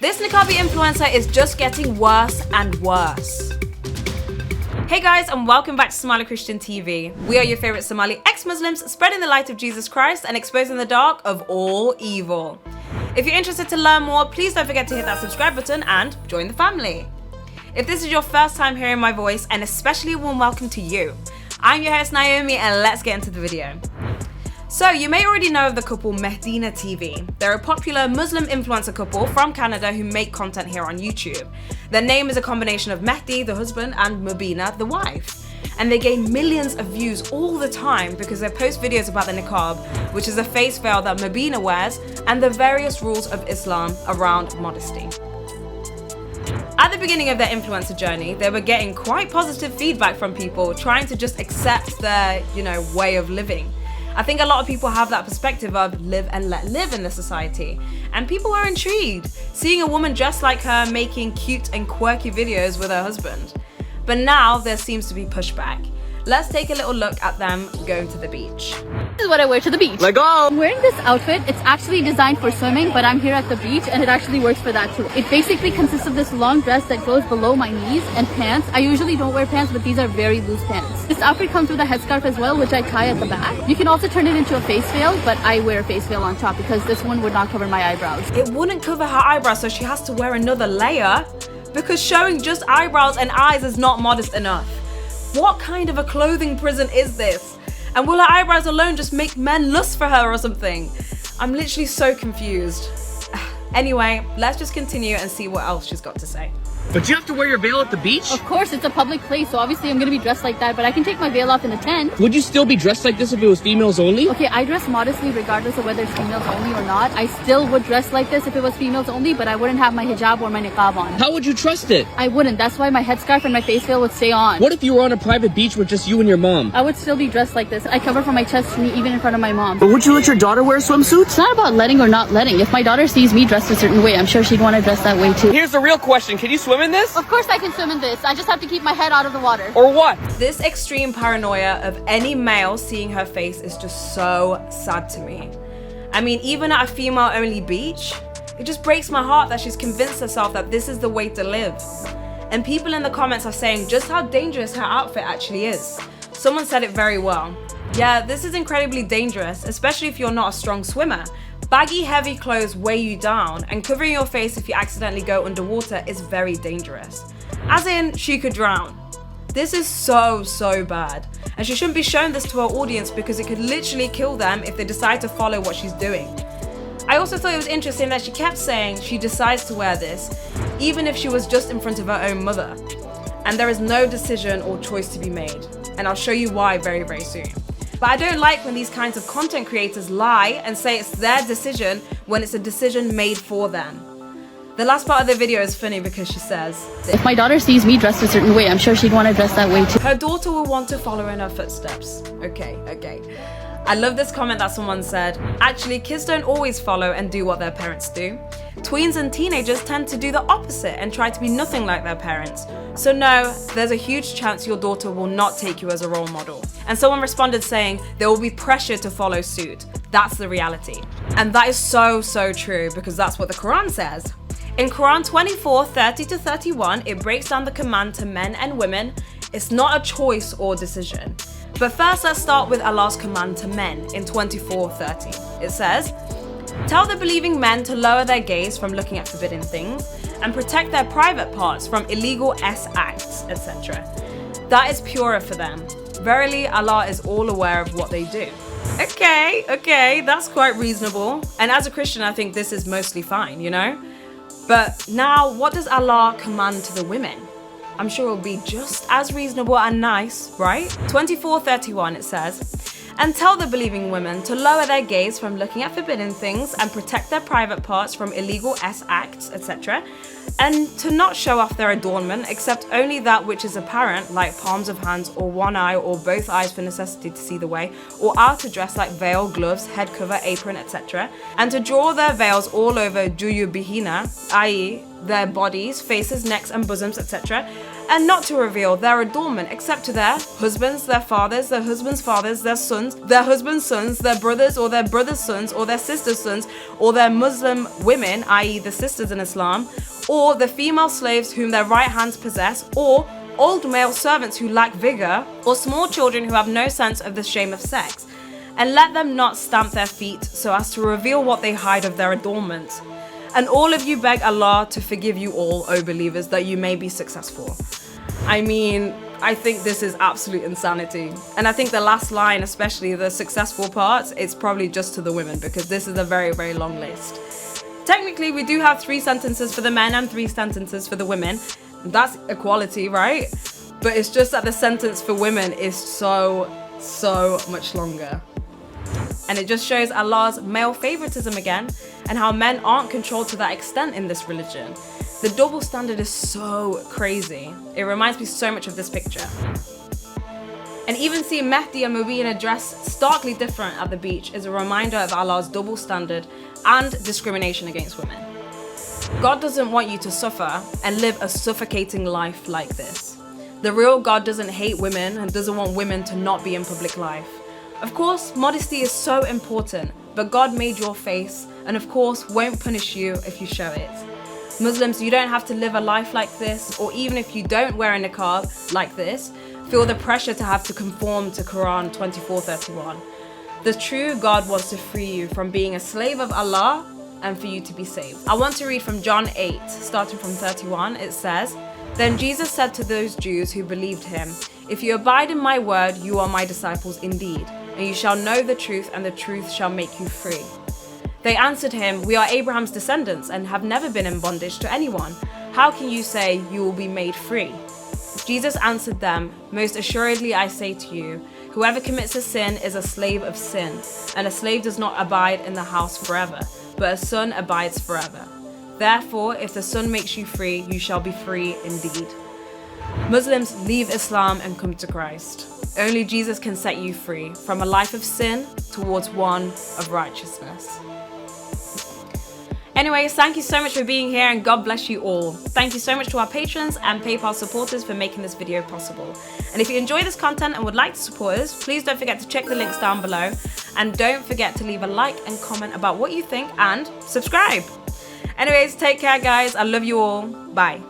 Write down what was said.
This Niqabi influencer is just getting worse and worse. Hey guys, and welcome back to Somali Christian TV. We are your favorite Somali Ex Muslims, spreading the light of Jesus Christ and exposing the dark of all evil. If you're interested to learn more, please don't forget to hit that subscribe button and join the family. If this is your first time hearing my voice, and especially a warm welcome to you. I'm your host Naomi, and let's get into the video. So you may already know of the couple Medina TV. They're a popular Muslim influencer couple from Canada who make content here on YouTube. Their name is a combination of Mehdi, the husband, and Mubina, the wife. And they gain millions of views all the time because they post videos about the niqab, which is a face veil that Mubina wears, and the various rules of Islam around modesty. At the beginning of their influencer journey, they were getting quite positive feedback from people trying to just accept their, way of living. I think a lot of people have that perspective of live and let live in this society. And people are intrigued, seeing a woman dressed like her making cute and quirky videos with her husband. But now there seems to be pushback. Let's take a little look at them going to the beach. This is what I wear to the beach. Let go! I'm wearing this outfit. It's actually designed for swimming, but I'm here at the beach and it actually works for that too. It basically consists of this long dress that goes below my knees and pants. I usually don't wear pants, but these are very loose pants. This outfit comes with a headscarf as well, which I tie at the back. You can also turn it into a face veil, but I wear a face veil on top because this one would not cover my eyebrows. It wouldn't cover her eyebrows, so she has to wear another layer because showing just eyebrows and eyes is not modest enough. What kind of a clothing prison is this? And will her eyebrows alone just make men lust for her or something? I'm literally so confused. Anyway, let's just continue and see what else she's got to say. But you have to wear your veil at the beach? Of course, it's a public place, so obviously I'm gonna be dressed like that, but I can take my veil off in the tent. Would you still be dressed like this if it was females only? Okay, I dress modestly regardless of whether it's females only or not. I still would dress like this if it was females only, but I wouldn't have my hijab or my niqab on. How would you trust it? I wouldn't. That's why my headscarf and my face veil would stay on. What if you were on a private beach with just you and your mom? I would still be dressed like this. I cover from my chest to knee, even in front of my mom. But would you let your daughter wear swimsuits? It's not about letting or not letting. If my daughter sees me dressed a certain way, I'm sure she'd want to dress that way too. Here's the real question. Can you swim in this? Of course I can swim in this. I just have to keep my head out of the water. Or what? This extreme paranoia of any male seeing her face is just so sad to me. I mean, even at a female-only beach, it just breaks my heart that she's convinced herself that this is the way to live. And people in the comments are saying just how dangerous her outfit actually is. Someone said it very well. Yeah, this is incredibly dangerous, especially if you're not a strong swimmer. Baggy, heavy clothes weigh you down, and covering your face if you accidentally go underwater is very dangerous. As in, she could drown. This is so bad. And she shouldn't be showing this to her audience because it could literally kill them if they decide to follow what she's doing. I also thought it was interesting that she kept saying she decides to wear this, even if she was just in front of her own mother. And there is no decision or choice to be made. And I'll show you why very soon. But I don't like when these kinds of content creators lie and say it's their decision when it's a decision made for them. The last part of the video is funny because she says, if my daughter sees me dressed a certain way, I'm sure she'd want to dress that way too. Her daughter will want to follow in her footsteps. Okay. I love this comment that someone said, actually, kids don't always follow and do what their parents do. Tweens and teenagers tend to do the opposite and try to be nothing like their parents. So no, there's a huge chance your daughter will not take you as a role model. And someone responded saying, there will be pressure to follow suit. That's the reality. And that is so true because that's what the Quran says. In Quran 24:30-31, it breaks down the command to men and women. It's not a choice or decision. But first, let's start with Allah's command to men in 24:30. It says, tell the believing men to lower their gaze from looking at forbidden things and protect their private parts from illegal acts, etc. That is purer for them. Verily, Allah is all aware of what they do. Okay, that's quite reasonable. And as a Christian, I think this is mostly fine, But now, what does Allah command to the women? I'm sure it'll be just as reasonable and nice, right? 24:31 it says, and tell the believing women to lower their gaze from looking at forbidden things and protect their private parts from illegal acts, etc. And to not show off their adornment except only that which is apparent, like palms of hands or one eye or both eyes for necessity to see the way, or outer dress like veil, gloves, head cover, apron, etc. And to draw their veils all over juyubihina, i.e. their bodies, faces, necks and bosoms, etc., and not to reveal their adornment except to their husbands, their fathers, their husbands' fathers, their sons, their husbands' sons, their brothers or their brothers' sons, or their sisters' sons, or their Muslim women, i.e. the sisters in Islam, or the female slaves whom their right hands possess, or old male servants who lack vigor, or small children who have no sense of the shame of sex. And let them not stamp their feet so as to reveal what they hide of their adornment. And all of you beg Allah to forgive you all, O believers, that you may be successful. I mean, I think this is absolute insanity. And I think the last line, especially the successful part, it's probably just to the women, because this is a very, very long list. Technically, we do have 3 sentences for the men and 3 sentences for the women. That's equality, right? But it's just that the sentence for women is so much longer. And it just shows Allah's male favoritism again, and how men aren't controlled to that extent in this religion. The double standard is so crazy. It reminds me so much of this picture. And even seeing Mehdi and Mubina dressed starkly different at the beach is a reminder of Allah's double standard and discrimination against women. God doesn't want you to suffer and live a suffocating life like this. The real God doesn't hate women and doesn't want women to not be in public life. Of course, modesty is so important, but God made your face and of course won't punish you if you show it. Muslims, you don't have to live a life like this, or even if you don't wear a niqab like this, feel the pressure to have to conform to Quran 24:31. The true God wants to free you from being a slave of Allah and for you to be saved. I want to read from John 8, starting from 31. It says, "Then Jesus said to those Jews who believed him, 'If you abide in my word, you are my disciples indeed, and you shall know the truth, and the truth shall make you free.' They answered him, 'We are Abraham's descendants and have never been in bondage to anyone. How can you say you will be made free?' Jesus answered them, 'Most assuredly I say to you, whoever commits a sin is a slave of sin, and a slave does not abide in the house forever, but a son abides forever. Therefore, if the Son makes you free, you shall be free indeed.' Muslims, leave Islam and come to Christ. Only Jesus can set you free from a life of sin towards one of righteousness." Anyways, thank you so much for being here and God bless you all. Thank you so much to our patrons and PayPal supporters for making this video possible. And if you enjoy this content and would like to support us, please don't forget to check the links down below. And don't forget to leave a like and comment about what you think and subscribe. Anyways, take care guys. I love you all. Bye.